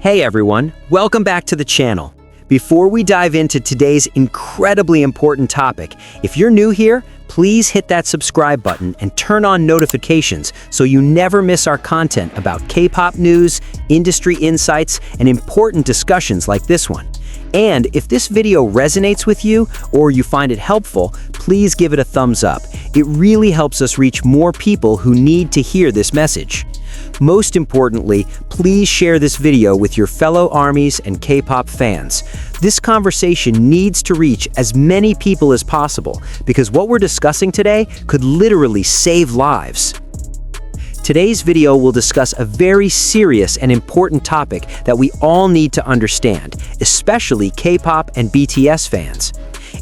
Hey everyone, welcome back to the channel. Before we dive into today's incredibly important topic, if you're new here, please hit that subscribe button and turn on notifications so you never miss our content about K-pop news, industry insights, and important discussions like this one. And if this video resonates with you or you find it helpful, please give it a thumbs up. It really helps us reach more people who need to hear this message. Most importantly, please share this video with your fellow ARMYs and K-pop fans. This conversation needs to reach as many people as possible because what we're discussing today could literally save lives. Today's video will discuss a very serious and important topic that we all need to understand, especially K-pop and BTS fans.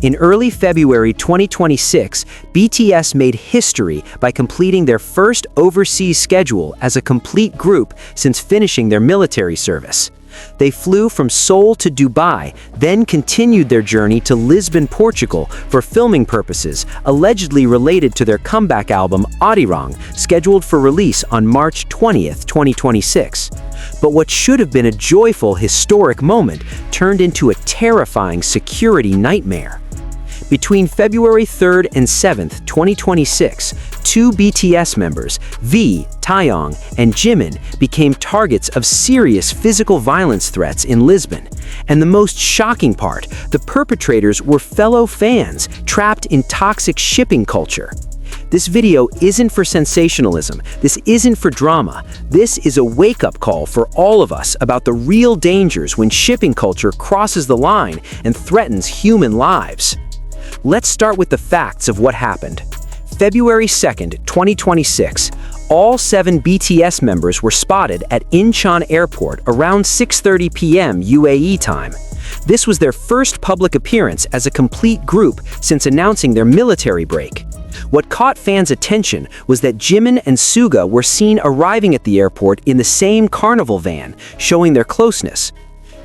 In early February 2026, BTS made history by completing their first overseas schedule as a complete group since finishing their military service. They flew from Seoul to Dubai, then continued their journey to Lisbon, Portugal for filming purposes, allegedly related to their comeback album Arirang, scheduled for release on March 20th, 2026. But what should have been a joyful, historic moment turned into a terrifying security nightmare. Between February 3rd and 7th, 2026, two BTS members, V, Taeyong, and Jimin, became targets of serious physical violence threats in Lisbon. And the most shocking part, the perpetrators were fellow fans trapped in toxic shipping culture. This video isn't for sensationalism, this isn't for drama, this is a wake-up call for all of us about the real dangers when shipping culture crosses the line and threatens human lives. Let's start with the facts of what happened. February 2nd, 2026, all 7 BTS members were spotted at Incheon Airport around 6:30 p.m. UAE time. This was their first public appearance as a complete group since announcing their military break. What caught fans' attention was that Jimin and Suga were seen arriving at the airport in the same carnival van, showing their closeness.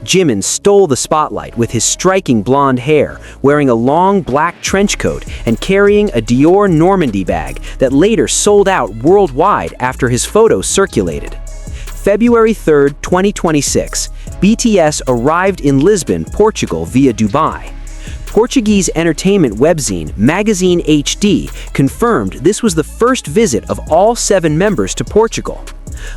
Jimin stole the spotlight with his striking blonde hair, wearing a long black trench coat and carrying a Dior Normandy bag that later sold out worldwide after his photos circulated. February 3rd, 2026, BTS arrived in Lisbon, Portugal via Dubai. Portuguese entertainment webzine Magazine HD confirmed this was the first visit of all 7 members to Portugal.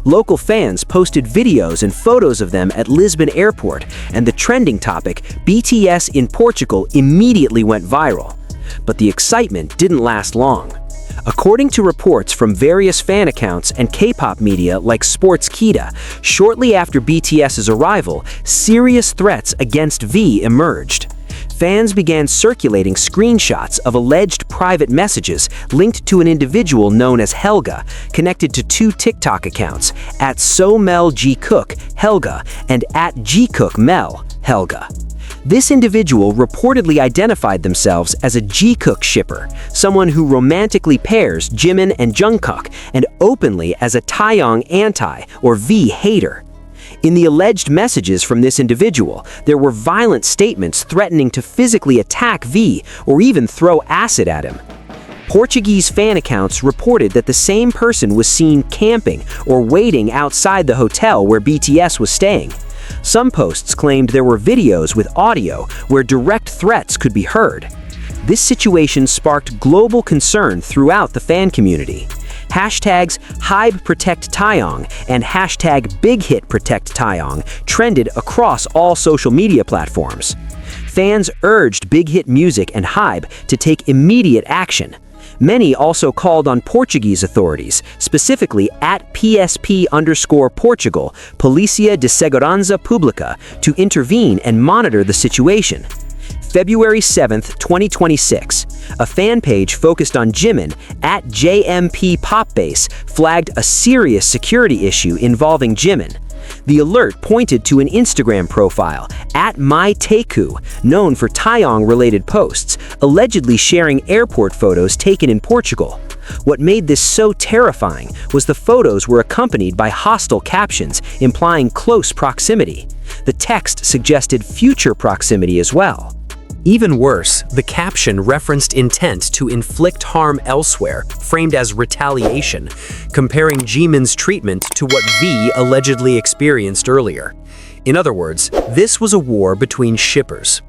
Local fans posted videos and photos of them at Lisbon Airport, and the trending topic, BTS in Portugal, immediately went viral. But the excitement didn't last long. According to reports from various fan accounts and K-pop media like Sportskita, shortly after BTS's arrival, serious threats against V emerged. Fans began circulating screenshots of alleged private messages linked to an individual known as Helga, connected to 2 TikTok accounts, at SoMelGcook Helga and at GCookMel Helga. This individual reportedly identified themselves as a Jcook shipper, someone who romantically pairs Jimin and Jungkook, and openly as a Taeyong anti or V hater. In the alleged messages from this individual, there were violent statements threatening to physically attack V or even throw acid at him. Portuguese fan accounts reported that the same person was seen camping or waiting outside the hotel where BTS was staying. Some posts claimed there were videos with audio where direct threats could be heard. This situation sparked global concern throughout the fan community. Hashtags HybeProtectTaeyong and hashtag BigHitProtectTaeyong trended across all social media platforms. Fans urged Big Hit Music and Hybe to take immediate action. Many also called on Portuguese authorities, specifically at PSP_Portugal, Polícia de Segurança Pública, to intervene and monitor the situation. February 7th, 2026, a fan page focused on Jimin at JMP Popbase flagged a serious security issue involving Jimin. The alert pointed to an Instagram profile at MyTaeku, known for Taeyong-related posts, allegedly sharing airport photos taken in Portugal. What made this so terrifying was the photos were accompanied by hostile captions implying close proximity. The text suggested future proximity as well. Even worse, the caption referenced intent to inflict harm elsewhere, framed as retaliation, comparing Jimin's treatment to what V allegedly experienced earlier. In other words, this was a war between shippers.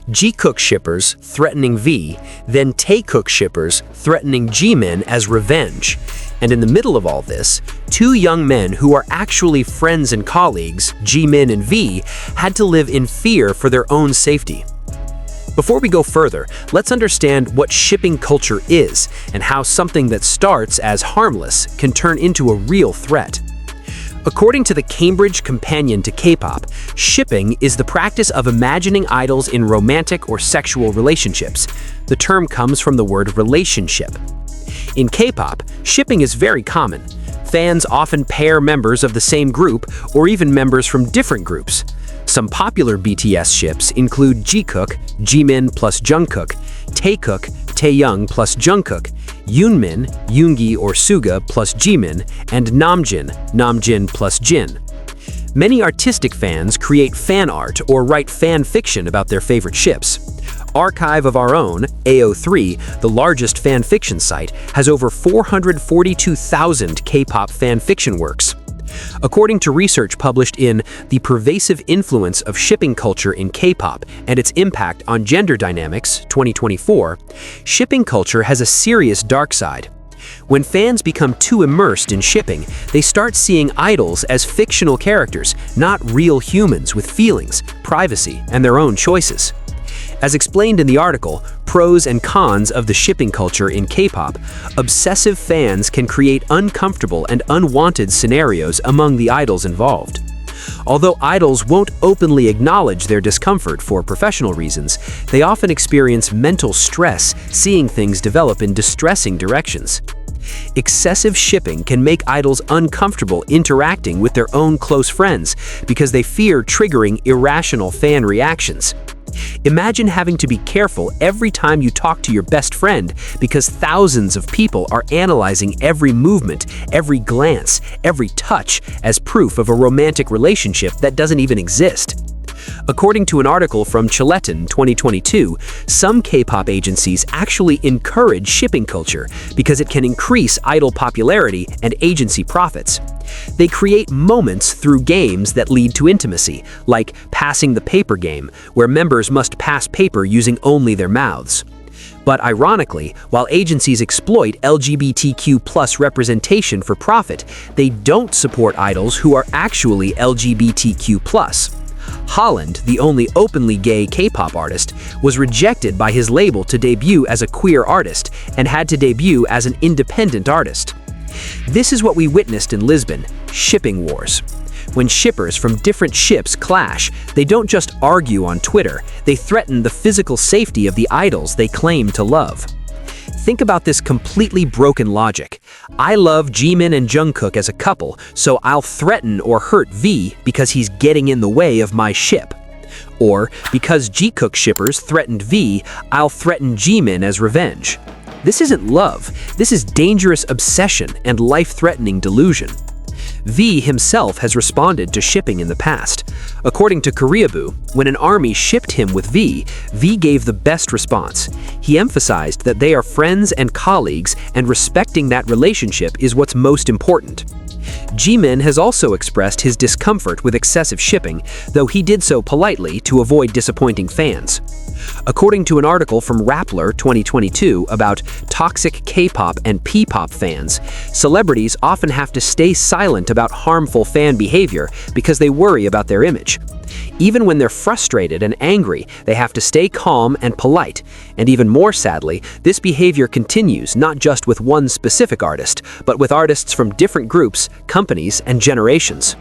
Jikook shippers threatening V, then Taekook shippers threatening Jimin as revenge. And in the middle of all this, two young men who are actually friends and colleagues, Jimin and V, had to live in fear for their own safety. Before we go further, let's understand what shipping culture is and how something that starts as harmless can turn into a real threat. According to the Cambridge Companion to K-pop, shipping is the practice of imagining idols in romantic or sexual relationships. The term comes from the word relationship. In K-pop, shipping is very common. Fans often pair members of the same group or even members from different groups. Some popular BTS ships include Jikook, Jimin plus Jungkook, Taekook, Taeyoung plus Jungkook, Yoonmin, Yoongi or Suga plus Jimin, and Namjoon, Namjoon plus Jin. Many artistic fans create fan art or write fan fiction about their favorite ships. Archive of Our Own, AO3, the largest fan fiction site, has over 442,000 K-pop fan fiction works. According to research published in The Pervasive Influence of Shipping Culture in K-pop and Its Impact on Gender Dynamics, 2024, shipping culture has a serious dark side. When fans become too immersed in shipping, they start seeing idols as fictional characters, not real humans with feelings, privacy, and their own choices. As explained in the article, Pros and Cons of the Shipping Culture in K-pop, obsessive fans can create uncomfortable and unwanted scenarios among the idols involved. Although idols won't openly acknowledge their discomfort for professional reasons, they often experience mental stress seeing things develop in distressing directions. Excessive shipping can make idols uncomfortable interacting with their own close friends because they fear triggering irrational fan reactions. Imagine having to be careful every time you talk to your best friend because thousands of people are analyzing every movement, every glance, every touch as proof of a romantic relationship that doesn't even exist. According to an article from Chiletan 2022, some K-pop agencies actually encourage shipping culture because it can increase idol popularity and agency profits. They create moments through games that lead to intimacy, like passing the paper game, where members must pass paper using only their mouths. But ironically, while agencies exploit LGBTQ+ representation for profit, they don't support idols who are actually LGBTQ+. Holland, the only openly gay K-pop artist, was rejected by his label to debut as a queer artist and had to debut as an independent artist. This is what we witnessed in Lisbon, shipping wars. When shippers from different ships clash, they don't just argue on Twitter, they threaten the physical safety of the idols they claim to love. Think about this completely broken logic. I love Jimin and Jungkook as a couple, so I'll threaten or hurt V because he's getting in the way of my ship. Or, because Jikook shippers threatened V, I'll threaten Jimin as revenge. This isn't love, this is dangerous obsession and life-threatening delusion. V himself has responded to shipping in the past. According to Koreaboo, when an army shipped him with V, V gave the best response. He emphasized that they are friends and colleagues, and respecting that relationship is what's most important. Jimin has also expressed his discomfort with excessive shipping, though he did so politely to avoid disappointing fans. According to an article from Rappler 2022 about toxic K-pop and P-pop fans, celebrities often have to stay silent about harmful fan behavior because they worry about their image. Even when they're frustrated and angry, they have to stay calm and polite. And even more sadly, this behavior continues not just with one specific artist, but with artists from different groups, companies, and generations.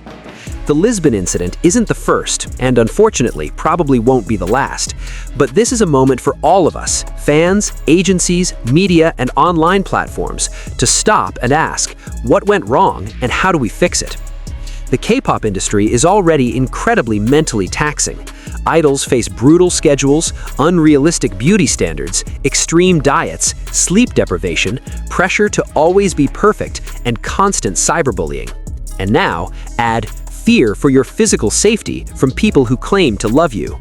The Lisbon incident isn't the first, and unfortunately probably won't be the last. But this is a moment for all of us, fans, agencies, media, and online platforms, to stop and ask, what went wrong and how do we fix it? The K-pop industry is already incredibly mentally taxing. Idols face brutal schedules, unrealistic beauty standards, extreme diets, sleep deprivation, pressure to always be perfect, and constant cyberbullying. And now, add fear for your physical safety from people who claim to love you.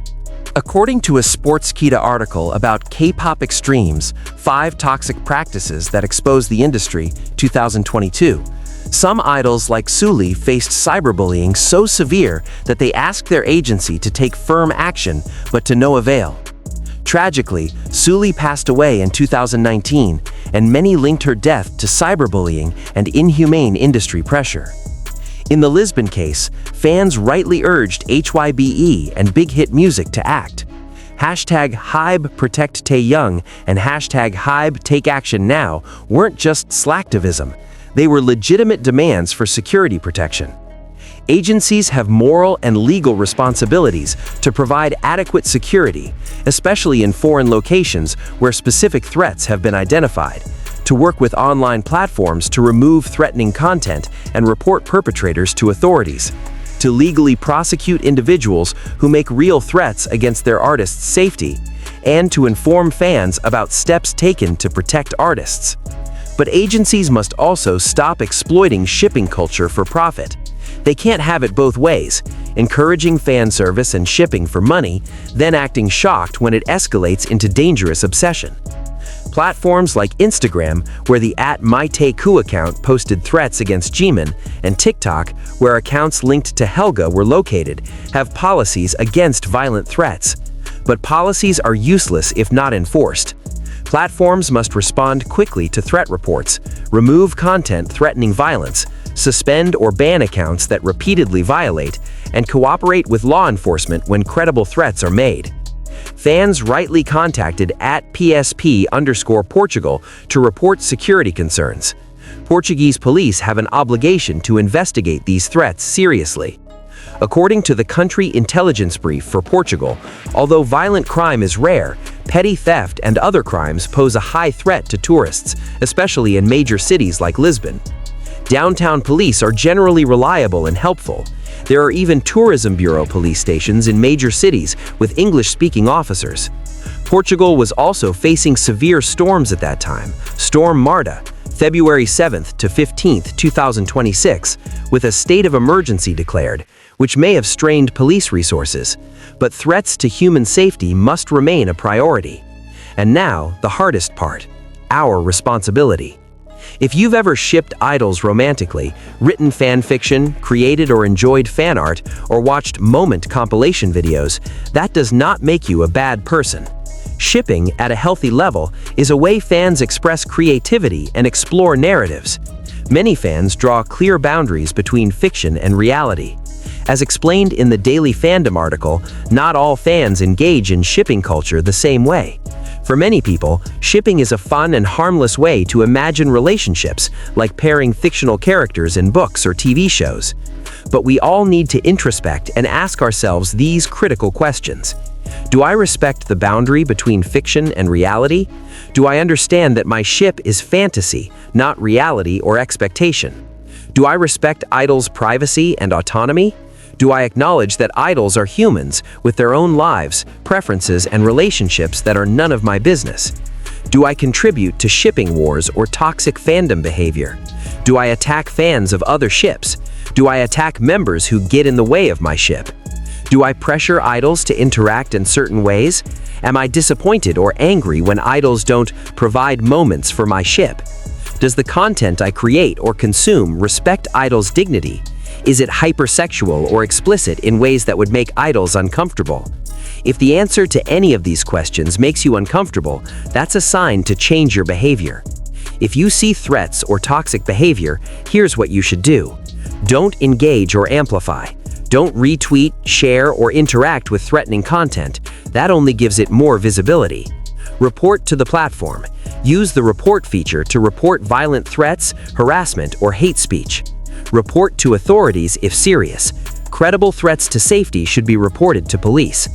According to a Sportskita article about K-pop extremes, 5 toxic practices that expose the industry, 2022, Some idols like Sully faced cyberbullying so severe that they asked their agency to take firm action, but to no avail. Tragically, Sully passed away in 2019, and many linked her death to cyberbullying and inhumane industry pressure. In the Lisbon case, fans rightly urged HYBE and Big Hit Music to act. Hashtag Hybe Protect Taeyoung and hashtag Hybe Take Action Now weren't just slacktivism, they were legitimate demands for security protection. Agencies have moral and legal responsibilities to provide adequate security, especially in foreign locations where specific threats have been identified, to work with online platforms to remove threatening content and report perpetrators to authorities, to legally prosecute individuals who make real threats against their artists' safety, and to inform fans about steps taken to protect artists. But agencies must also stop exploiting shipping culture for profit. They can't have it both ways, encouraging fan service and shipping for money, then acting shocked when it escalates into dangerous obsession. Platforms like Instagram, where the @MyTaeKoo account posted threats against Jimin, and TikTok, where accounts linked to Helga were located, have policies against violent threats. But policies are useless if not enforced. Platforms must respond quickly to threat reports, remove content threatening violence, suspend or ban accounts that repeatedly violate, and cooperate with law enforcement when credible threats are made. Fans rightly contacted @PSP_Portugal to report security concerns. Portuguese police have an obligation to investigate these threats seriously. According to the country intelligence brief for Portugal, although violent crime is rare, petty theft and other crimes pose a high threat to tourists, especially in major cities like Lisbon. Downtown police are generally reliable and helpful. There are even tourism bureau police stations in major cities with English-speaking officers. Portugal was also facing severe storms at that time. Storm Marta, February 7th to 15th, 2026, with a state of emergency declared, which may have strained police resources. But threats to human safety must remain a priority. And now, the hardest part, our responsibility. If you've ever shipped idols romantically, written fan fiction, created or enjoyed fan art, or watched moment compilation videos, that does not make you a bad person. Shipping, at a healthy level, is a way fans express creativity and explore narratives. Many fans draw clear boundaries between fiction and reality. As explained in the Daily Fandom article, not all fans engage in shipping culture the same way. For many people, shipping is a fun and harmless way to imagine relationships, like pairing fictional characters in books or TV shows. But we all need to introspect and ask ourselves these critical questions. Do I respect the boundary between fiction and reality? Do I understand that my ship is fantasy, not reality or expectation? Do I respect idols' privacy and autonomy? Do I acknowledge that idols are humans with their own lives, preferences, and relationships that are none of my business? Do I contribute to shipping wars or toxic fandom behavior? Do I attack fans of other ships? Do I attack members who get in the way of my ship? Do I pressure idols to interact in certain ways? Am I disappointed or angry when idols don't provide moments for my ship? Does the content I create or consume respect idols' dignity? Is it hypersexual or explicit in ways that would make idols uncomfortable? If the answer to any of these questions makes you uncomfortable, that's a sign to change your behavior. If you see threats or toxic behavior, here's what you should do. Don't engage or amplify. Don't retweet, share, or interact with threatening content. That only gives it more visibility. Report to the platform. Use the report feature to report violent threats, harassment, or hate speech. Report to authorities if serious. Credible threats to safety should be reported to police.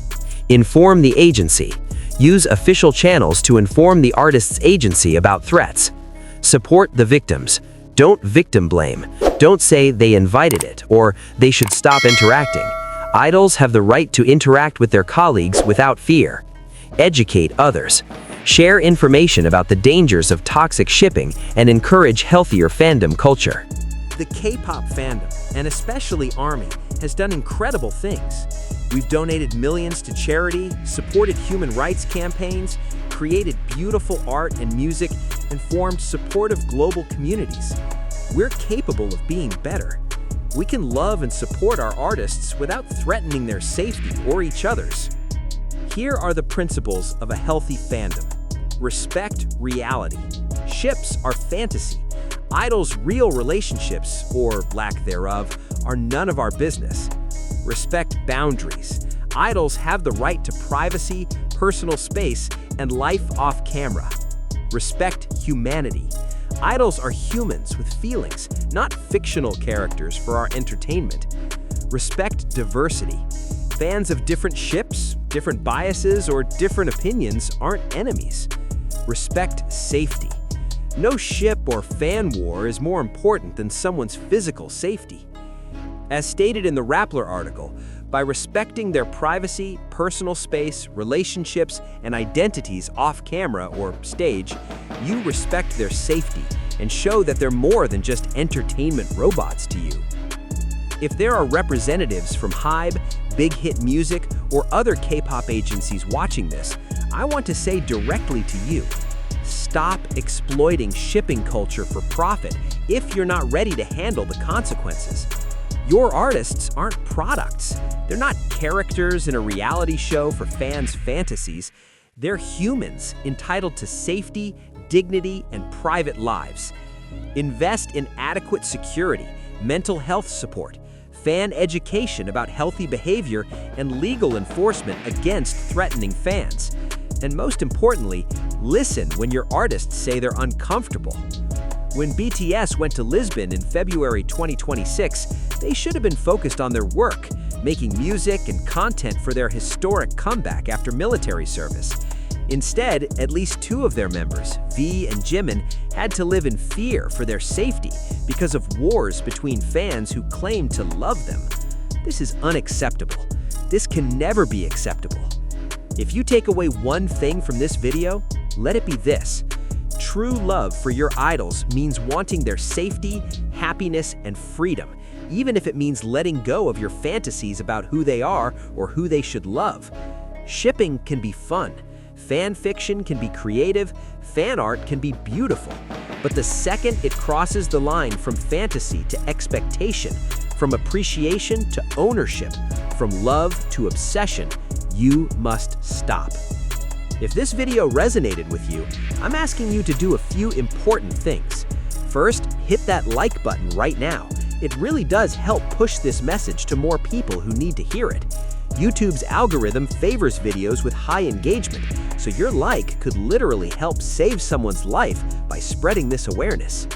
Inform the agency. Use official channels to inform the artist's agency about threats. Support the victims. Don't victim blame. Don't say they invited it or they should stop interacting. Idols have the right to interact with their colleagues without fear. Educate others. Share information about the dangers of toxic shipping and encourage healthier fandom culture. The K-pop fandom, and especially ARMY, has done incredible things. We've donated millions to charity, supported human rights campaigns, created beautiful art and music, and formed supportive global communities. we're capable of being better. We can love and support our artists without threatening their safety or each other's. Here are the principles of a healthy fandom. Respect reality. Ships are fantasy. Idols' real relationships, or lack thereof, are none of our business. Respect boundaries. Idols have the right to privacy, personal space, and life off camera. Respect humanity. Idols are humans with feelings, not fictional characters for our entertainment. Respect diversity. Fans of different ships, different biases, or different opinions aren't enemies. Respect safety. No ship or fan war is more important than someone's physical safety. As stated in the Rappler article, by respecting their privacy, personal space, relationships, and identities off camera or stage, you respect their safety and show that they're more than just entertainment robots to you. If there are representatives from HYBE, Big Hit Music, or other K-pop agencies watching this, I want to say directly to you, stop exploiting shipping culture for profit if you're not ready to handle the consequences. Your artists aren't products. They're not characters in a reality show for fans' fantasies. They're humans entitled to safety, dignity, and private lives. Invest in adequate security, mental health support, fan education about healthy behavior, and legal enforcement against threatening fans. And most importantly, listen when your artists say they're uncomfortable. When BTS went to Lisbon in February 2026, they should have been focused on their work, making music and content for their historic comeback after military service. Instead, at least two of their members, V and Jimin, had to live in fear for their safety because of wars between fans who claimed to love them. This is unacceptable. This can never be acceptable. If you take away one thing from this video, let it be this. True love for your idols means wanting their safety, happiness, and freedom, even if it means letting go of your fantasies about who they are or who they should love. Shipping can be fun. Fan fiction can be creative. Fan art can be beautiful. But the second it crosses the line from fantasy to expectation, from appreciation to ownership, from love to obsession, you must stop. If this video resonated with you, I'm asking you to do a few important things. First, hit that like button right now. It really does help push this message to more people who need to hear it. YouTube's algorithm favors videos with high engagement, so your like could literally help save someone's life by spreading this awareness.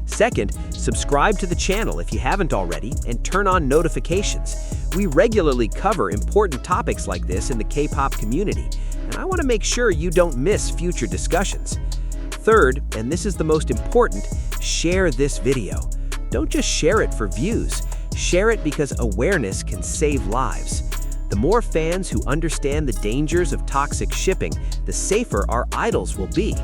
Second, subscribe to the channel if you haven't already and turn on notifications. We regularly cover important topics like this in the K-pop community, and I want to make sure you don't miss future discussions. Third, and this is the most important, share this video. Don't just share it for views. Share it because awareness can save lives. The more fans who understand the dangers of toxic shipping, the safer our idols will be.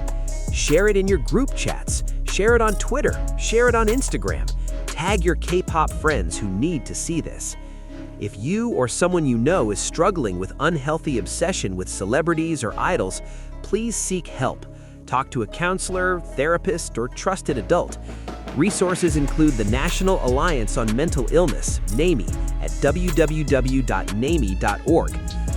Share it in your group chats. Share it on Twitter. Share it on Instagram. Tag your K-pop friends who need to see this. If you or someone you know is struggling with unhealthy obsession with celebrities or idols, please seek help. Talk to a counselor, therapist, or trusted adult. Resources include the National Alliance on Mental Illness, NAMI, at www.nami.org,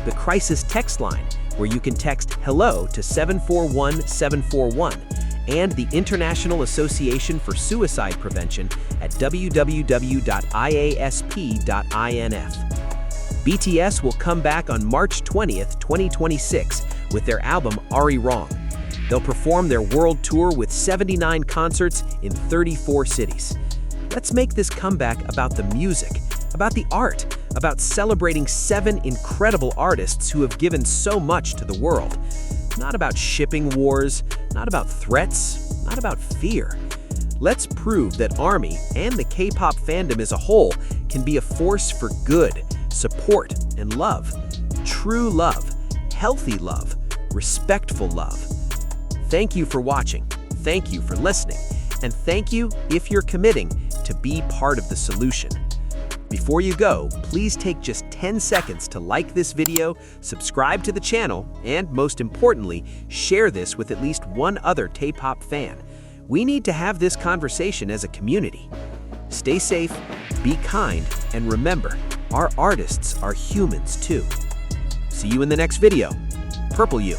the Crisis Text Line, where you can text HELLO to 741-741, and the International Association for Suicide Prevention at www.iasp.info. BTS will come back on March 20th, 2026 with their album Ari Wrong. They'll perform their world tour with 79 concerts in 34 cities. Let's make this comeback about the music, about the art, about celebrating 7 incredible artists who have given so much to the world. Not about shipping wars, not about threats, not about fear. Let's prove that ARMY and the K-pop fandom as a whole can be a force for good, support, and love. True love, healthy love, respectful love. Thank you for watching, thank you for listening, and thank you if you're committing to be part of the solution. Before you go, please take just 10 seconds to like this video, subscribe to the channel, and most importantly, share this with at least one other K-pop fan. We need to have this conversation as a community. Stay safe, be kind, and remember, our artists are humans too. See you in the next video. Purple You.